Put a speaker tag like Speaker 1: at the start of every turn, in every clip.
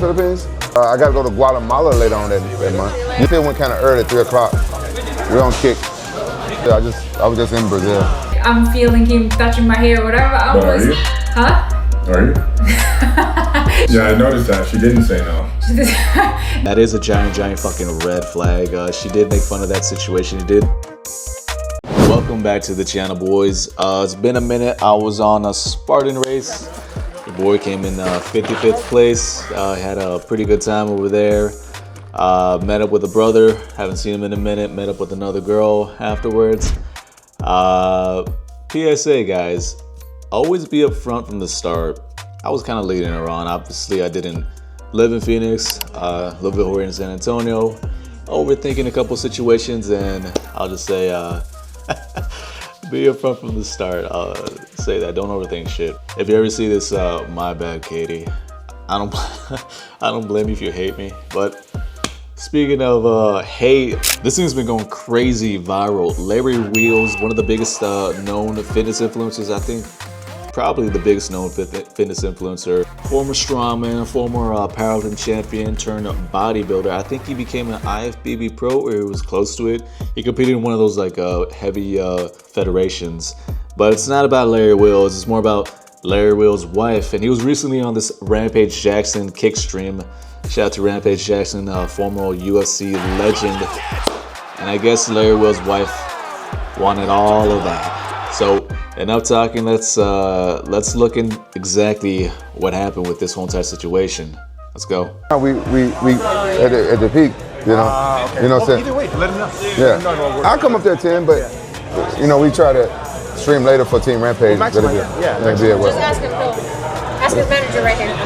Speaker 1: Philippines? I gotta go to Guatemala later on that month. You still went kind of early, 3 o'clock. We're on kick. I was just in Brazil.
Speaker 2: I'm feeling him touching my hair, whatever.
Speaker 3: Are you?
Speaker 2: Huh?
Speaker 3: Are you? Yeah, I noticed that. She didn't say no.
Speaker 4: That is a giant fucking red flag. She did make fun of that situation. She did. Welcome back to the channel, boys. It's been a minute. I was on a Spartan race. The boy came in 55th place. Had a pretty good time over there. Met up with a brother. Haven't seen him in a minute. Met up with another girl afterwards. PSA, guys. Always be upfront from the start. I was kind of leading her on. Obviously, I didn't live in Phoenix. Live over here in San Antonio. Overthinking a couple situations, and I'll just say, be upfront from the start. Say that. Don't overthink shit. If you ever see this, my bad, Katie. I don't blame you if you hate me. But speaking of hate, this thing's been going crazy viral. Larry Wheels, one of the biggest known fitness influencers, I think. Probably the biggest known fitness influencer. Former strongman, former powerlifting champion turned bodybuilder. I think he became an IFBB pro, or he was close to it. He competed in one of those like heavy federations. But it's not about Larry Wheels. It's more about Larry Wheels' wife. And he was recently on this Rampage Jackson kick stream. Shout out to Rampage Jackson, former UFC legend. And I guess Larry Wheels' wife wanted all of that. So enough talking. Let's look in exactly what happened with this whole entire situation. Let's go.
Speaker 1: We at the peak, you know.
Speaker 5: Okay.
Speaker 1: You know what I'm saying?
Speaker 5: Either way, let him know.
Speaker 1: Yeah. I'll come up there at 10, but you know, we try to stream later for Team Rampage.
Speaker 5: Well,
Speaker 1: Just
Speaker 6: ask him, ask his manager right here.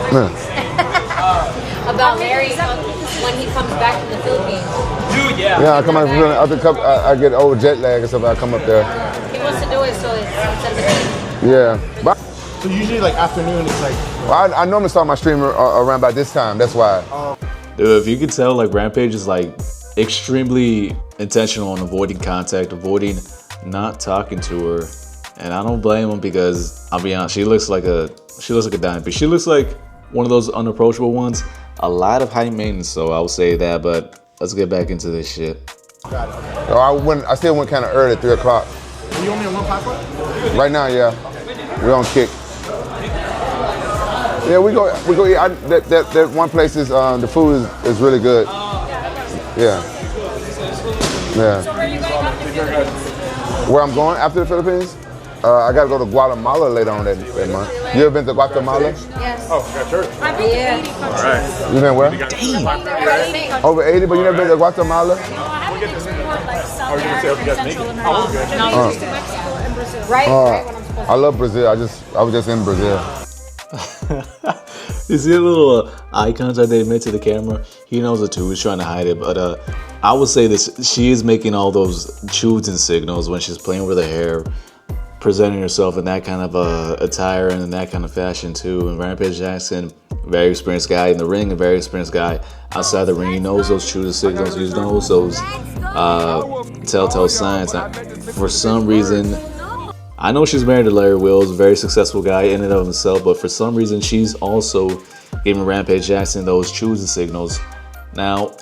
Speaker 6: About Larry when he comes back to the Philippines.
Speaker 5: Dude, yeah.
Speaker 1: Yeah, I come out I get old jet lag and stuff. I come up there.
Speaker 6: He wants to do it so it's
Speaker 1: Yeah. But
Speaker 5: So usually like afternoon, it's like.
Speaker 1: well, I normally start my stream around by this time. That's why.
Speaker 4: Dude, if you could tell, like Rampage is like extremely intentional on avoiding contact, avoiding not talking to her. And I don't blame him, because I'll be honest, she looks like a dime piece. She looks like one of those unapproachable ones. A lot of high maintenance, so I would say that, but let's get back into this shit.
Speaker 5: Got it, okay.
Speaker 1: So I still went kind of early, 3 o'clock.
Speaker 5: Are you only on one platform?
Speaker 1: Right now, yeah. We're on kick. Yeah, we go eat. That one place is the food is really good. Yeah. Yeah.
Speaker 2: So where are you going after the Philippines?
Speaker 1: Where I'm going after the Philippines? I gotta go to Guatemala later on that month. You ever been to Guatemala?
Speaker 6: Yes.
Speaker 5: Oh, got church.
Speaker 2: I've been to 80 countries.
Speaker 5: All right.
Speaker 1: You been where?
Speaker 6: Damn.
Speaker 1: Over 80, but you never been to Guatemala?
Speaker 2: No, I haven't explored like South
Speaker 5: I was gonna say,
Speaker 2: America
Speaker 5: if
Speaker 2: and
Speaker 5: you guys make
Speaker 2: Central
Speaker 5: it.
Speaker 2: America.
Speaker 5: Oh, okay.
Speaker 2: And I was just to Mexico and Brazil.
Speaker 6: Right when I'm supposed
Speaker 1: I love Brazil. I was just in Brazil.
Speaker 4: You see a little eye contact they made to the camera? He knows it too. He's trying to hide it. But I would say this: she is making all those choosing signals when she's playing with her hair, presenting herself in that kind of attire and in that kind of fashion too. And Rampage Jackson, very experienced guy in the ring, a very experienced guy outside the ring. He knows those choosing signals. He knows those telltale signs. For some reason, I know she's married to Larry Wheels, a very successful guy in and of himself, but for some reason she's also giving Rampage Jackson those choosing signals. Now,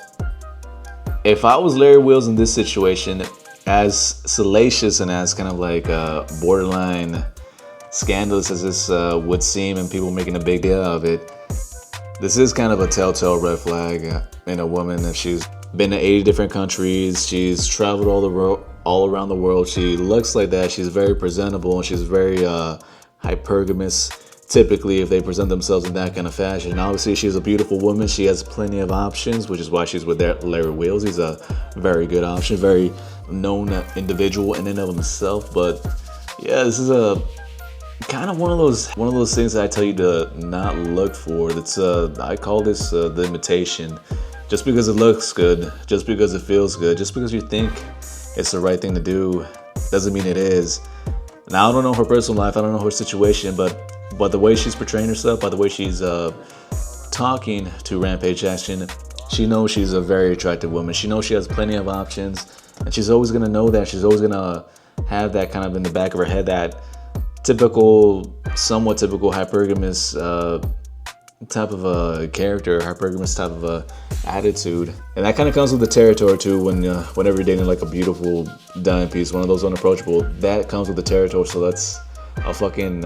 Speaker 4: if I was Larry Wheels in this situation, as salacious and as kind of like borderline scandalous as this would seem, and people making a big deal of it, this is kind of a telltale red flag in a woman. If she's been to 80 different countries, she's traveled all around the world, she looks like that, she's very presentable, and she's very hypergamous. Typically, if they present themselves in that kind of fashion. Obviously, she's a beautiful woman. She has plenty of options, which is why she's with Larry Wheels. He's a very good option, very known individual in and of himself. But yeah, this is a kind of one of those things that I tell you to not look for. That's I call this the imitation. Just because it looks good, just because it feels good, just because you think it's the right thing to do, doesn't mean it is. Now, I don't know her personal life, I don't know her situation, but the way she's portraying herself, by the way she's talking to Rampage Jackson, she knows she's a very attractive woman. She knows she has plenty of options, and she's always gonna know that. She's always gonna have that kind of in the back of her head, that typical, somewhat typical hypergamous type of a character, hypergamous type of a attitude, and that kind of comes with the territory too. Whenever you're dating like a beautiful dime piece, one of those unapproachable, that comes with the territory. So that's a fucking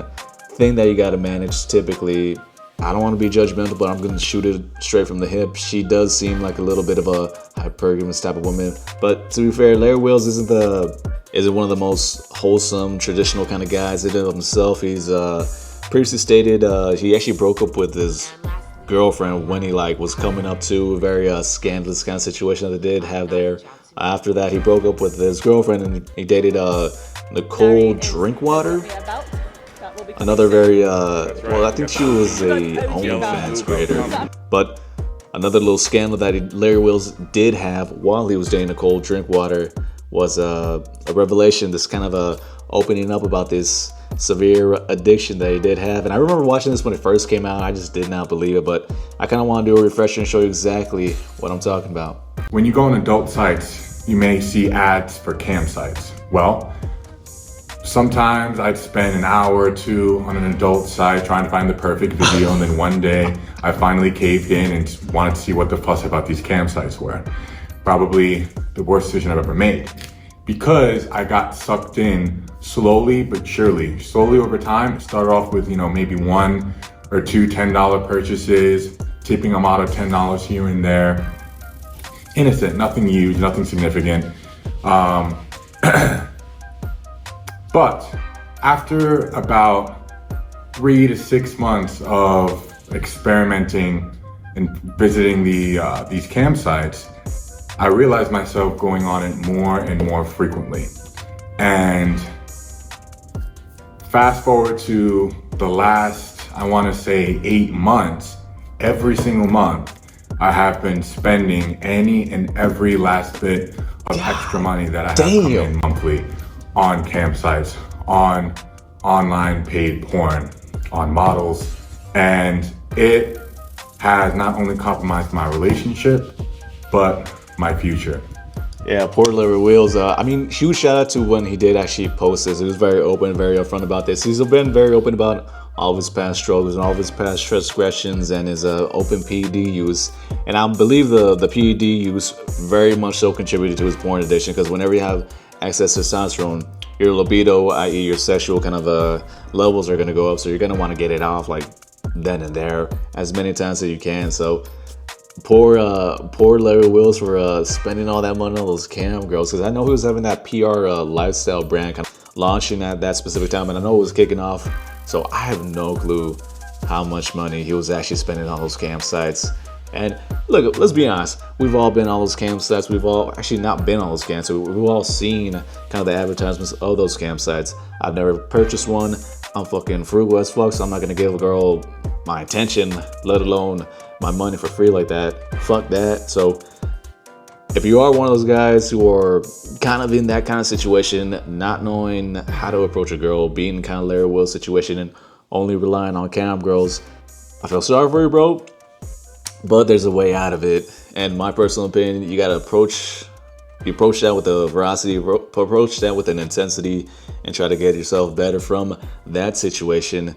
Speaker 4: thing that you got to manage. Typically, I don't want to be judgmental, but I'm gonna shoot it straight from the hip. She does seem like a little bit of a hypergamous type of woman, but to be fair, Larry Wills isn't one of the most wholesome, traditional kind of guys in of himself. He's previously stated he actually broke up with his girlfriend when he was coming up to a very scandalous kind of situation that they did have there. After that, he broke up with his girlfriend and he dated Nicole Drinkwater. Another very well, I think she was a OnlyFans creator. But another little scandal that Larry Wills did have while he was dating Nicole Drinkwater was a revelation, this kind of opening up about this severe addiction that he did have. And I remember watching this when it first came out. I just did not believe it, but I kind of want to do a refresher and show you exactly what I'm talking about.
Speaker 3: When you go on adult sites, you may see ads for campsites. Well, sometimes I'd spend an hour or two on an adult site trying to find the perfect video, and then one day I finally caved in and wanted to see what the fuss about these campsites were. Probably the worst decision I've ever made, because I got sucked in slowly but surely. Slowly over time, it started off with maybe one or two $10 purchases, tipping them out of $10 here and there. Innocent, nothing huge, nothing significant. But after about 3 to 6 months of experimenting and visiting these campsites, I realized myself going on it more and more frequently. And fast forward to the last, I want to say 8 months, every single month, I have been spending any and every last bit of extra money that I have come in monthly on campsites, on online paid porn, on models, and it has not only compromised my relationship, but my future.
Speaker 4: Yeah, poor Larry Wills. I mean, huge shout out to when he did actually post this. He was very open, very upfront about this. He's been very open about all of his past struggles and all of his past transgressions and his open PED use. And I believe the PED use very much so contributed to his porn addiction, because whenever you have excess testosterone, your libido, i.e. your sexual kind of levels are going to go up. So you're going to want to get it off like then and there as many times as you can. So poor Larry Wills for spending all that money on those cam girls, because I know he was having that PR lifestyle brand kind of launching at that specific time, and I know it was kicking off. So I have no clue how much money he was actually spending on those campsites. And look, let's be honest, we've all been on those campsites. We've all actually not been on those campsites. We've all seen kind of the advertisements of those campsites. I've never purchased one. I'm fucking frugal as fuck, so I'm not gonna give a girl my attention, let alone my money for free like that. Fuck that. So if you are one of those guys who are kind of in that kind of situation, not knowing how to approach a girl, being kind of Larry Wills situation and only relying on cam girls, I feel sorry for you, bro. But there's a way out of it. And my personal opinion, you gotta approach that with a veracity, approach that with an intensity, and try to get yourself better from that situation.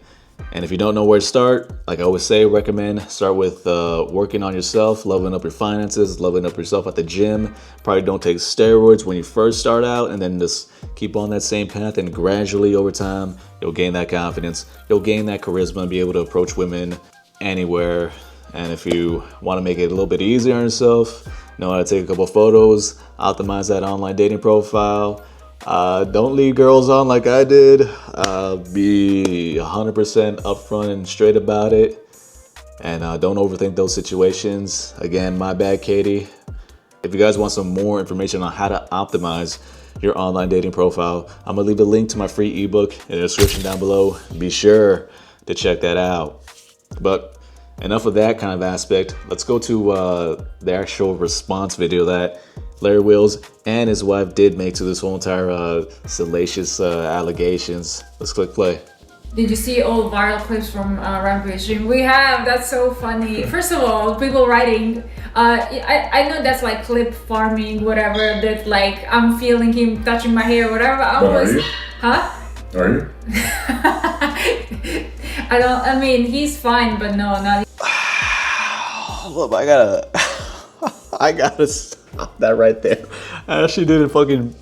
Speaker 4: And if you don't know where to start, like I always say, recommend start with working on yourself, leveling up your finances, leveling up yourself at the gym. Probably don't take steroids when you first start out, and then just keep on that same path, and gradually over time, you'll gain that confidence, you'll gain that charisma and be able to approach women anywhere. And if you want to make it a little bit easier on yourself, know how to take a couple photos, optimize that online dating profile. Don't lead girls on like I did. Be 100% upfront and straight about it. And don't overthink those situations. Again, my bad, Katie. If you guys want some more information on how to optimize your online dating profile, I'm going to leave a link to my free ebook in the description down below. Be sure to check that out. But enough of that kind of aspect. Let's go to the actual response video that Larry Wills and his wife did make to this whole entire salacious allegations. Let's click play.
Speaker 7: Did you see all viral clips from Rampage stream? We have. That's so funny. First of all, people writing. I know that's like clip farming, whatever. That like I'm feeling him touching my hair, whatever.
Speaker 3: Are you?
Speaker 7: Huh?
Speaker 3: Are you?
Speaker 7: I mean, he's fine, but no, not.
Speaker 4: Hold up, I gotta stop that right there. I actually didn't fucking,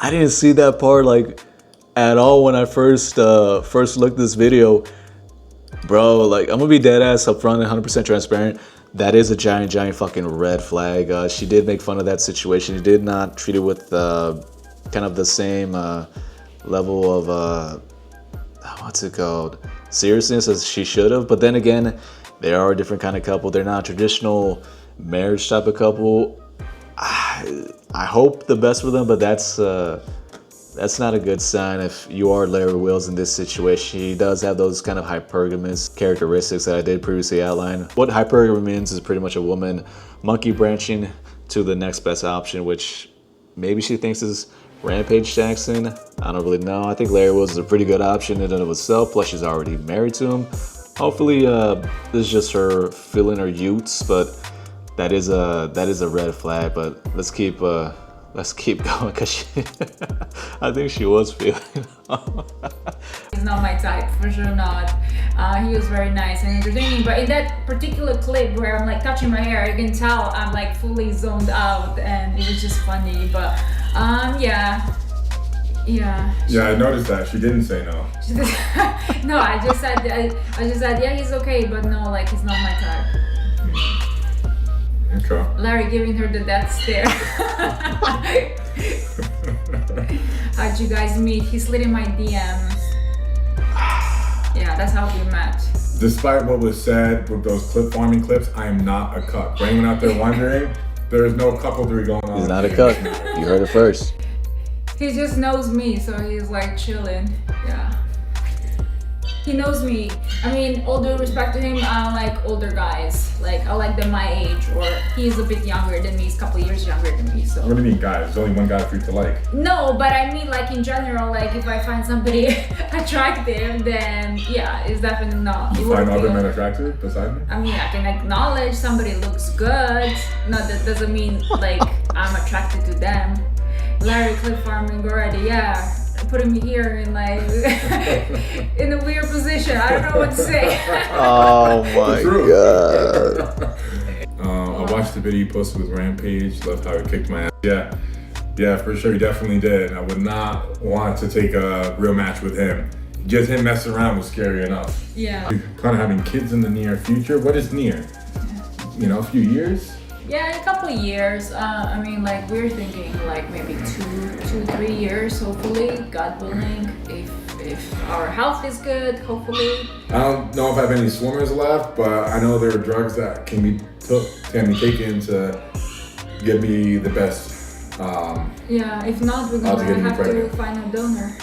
Speaker 4: I didn't see that part like at all when I first looked this video. Bro, like, I'm gonna be dead ass up front and 100% transparent. That is a giant fucking red flag. She did make fun of that situation. She did not treat it with kind of the same level of, what's it called? Seriousness as she should have. But then again, they are a different kind of couple. They're not a traditional marriage type of couple. I hope the best for them, but that's not a good sign if you are Larry Wills in this situation. He does have those kind of hypergamous characteristics that I did previously outline. What hypergamy means is pretty much a woman monkey branching to the next best option, which maybe she thinks is Rampage Jackson. I don't really know. I think Larry Wills is a pretty good option in and of itself, plus she's already married to him. Hopefully this is just her filling her utes, but that is a red flag. But let's keep going because I think she was feeling.
Speaker 7: He's not my type, for sure not. He was very nice and entertaining, but in that particular clip where I'm like touching my hair, you can tell I'm like fully zoned out, and it was just funny. But yeah.
Speaker 3: Yeah, I noticed that. She didn't say no.
Speaker 7: No, I just said yeah, he's okay, but no, like he's not my type.
Speaker 3: Okay.
Speaker 7: Larry giving her the death stare. How'd you guys meet? He slid in my DMs. Yeah, that's how we met.
Speaker 3: Despite what was said with those clip farming clips, I am not a cuck. For anyone out there wondering, there is no cuckoldry going on.
Speaker 4: He's not a cuck. You heard it first.
Speaker 7: He just knows me, so he's like chilling. Yeah. He knows me. I mean, all due respect to him, I like older guys. Like, I like them my age, or he's a bit younger than me. He's a couple years younger than me, so.
Speaker 3: What do you mean, guys? There's only one guy for you to like.
Speaker 7: No, but I mean, like, in general, like, if I find somebody attractive, then, yeah, it's definitely not.
Speaker 3: You find other men attractive beside me?
Speaker 7: I mean, I can acknowledge somebody looks good. No, that doesn't mean, like, I'm attracted to them. Larry clip farming already, yeah. Putting me here in like in a weird position. I don't know what to say.
Speaker 4: Oh my god.
Speaker 3: I watched the video you posted with Rampage. Loved how he kicked my ass. Yeah, for sure. He definitely did. I would not want to take a real match with him. Just him messing around was scary enough.
Speaker 7: Yeah.
Speaker 3: Kind of having kids in the near future. What is near? You know, a few years?
Speaker 7: Yeah, a couple of years. I mean, like, we're thinking like maybe 3 years, hopefully, God willing, if our health is good, hopefully.
Speaker 3: I don't know if I have any swimmers left, but I know there are drugs that can be taken to get me the best.
Speaker 7: Yeah, if not, we're gonna have to find a donor.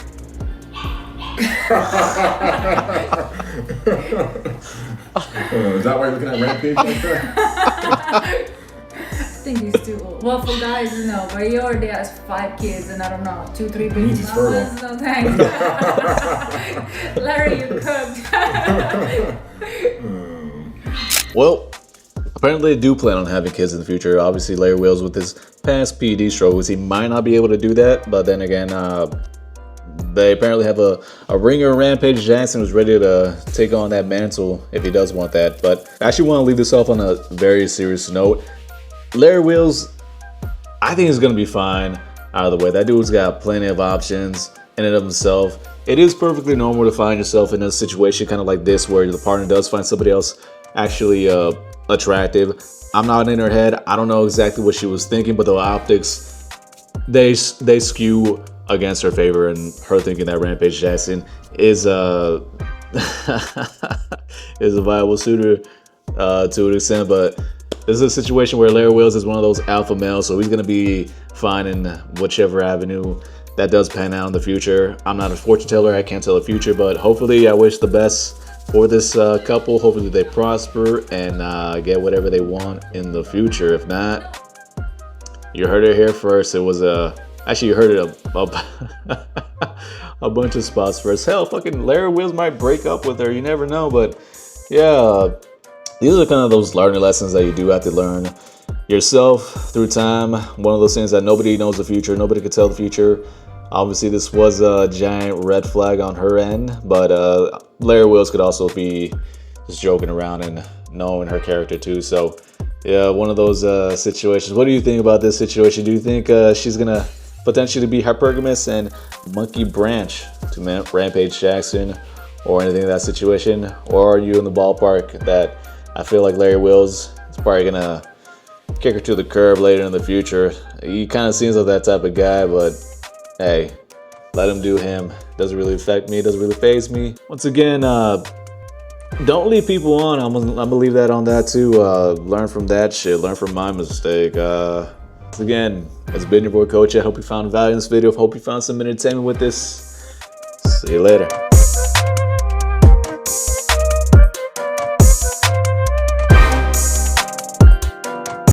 Speaker 3: Is that why you're looking at Rampage like that?
Speaker 7: I think he's too old. Well, for guys, no, but he already has 5 kids, and I don't know, 2, 3 baby
Speaker 3: He's fertile.
Speaker 7: mamas. No thanks. Larry, you cooked.
Speaker 4: Well, apparently they do plan on having kids in the future. Obviously, Larry Wills with his past PED struggles, he might not be able to do that. But then again, they apparently have a ringer, Rampage Jackson, who's ready to take on that mantle if he does want that. But I actually want to leave this off on a very serious note. Larry Wills, I think he's going to be fine out of the way. That dude's got plenty of options in and of himself. It is perfectly normal to find yourself in a situation kind of like this where the partner does find somebody else actually attractive. I'm not in her head. I don't know exactly what she was thinking, but the optics, they skew against her favor, and her thinking that Rampage Jackson is a viable suitor to an extent. But this is a situation where Larry Wills is one of those alpha males, so he's going to be fine in whichever avenue that does pan out in the future. I'm not a fortune teller, I can't tell the future, but hopefully I wish the best for this couple. Hopefully they prosper and get whatever they want in the future. If not, you heard it here first. It was actually you heard it a bunch of spots first. Hell, fucking Larry Wills might break up with her, you never know. But yeah, these are kind of those learning lessons that you do have to learn yourself through time. One of those things that nobody knows the future, nobody could tell the future. Obviously, this was a giant red flag on her end, but Larry Wills could also be just joking around and knowing her character too. So Yeah, one of those situations. What do you think about this situation? Do you think she's gonna potentially be hypergamous and monkey branch to Rampage Jackson or anything in that situation? Or are you in the ballpark that I feel like Larry Wills is probably gonna kick her to the curb later in the future? He kind of seems like that type of guy, but hey, let him do him. Doesn't really affect me, doesn't really faze me. Once again, don't lead people on. I'm gonna leave that on that too. Learn from that shit. Learn from my mistake. Again, it's been your boy Coach. I hope you found value in this video. Hope you found some entertainment with this. See you later.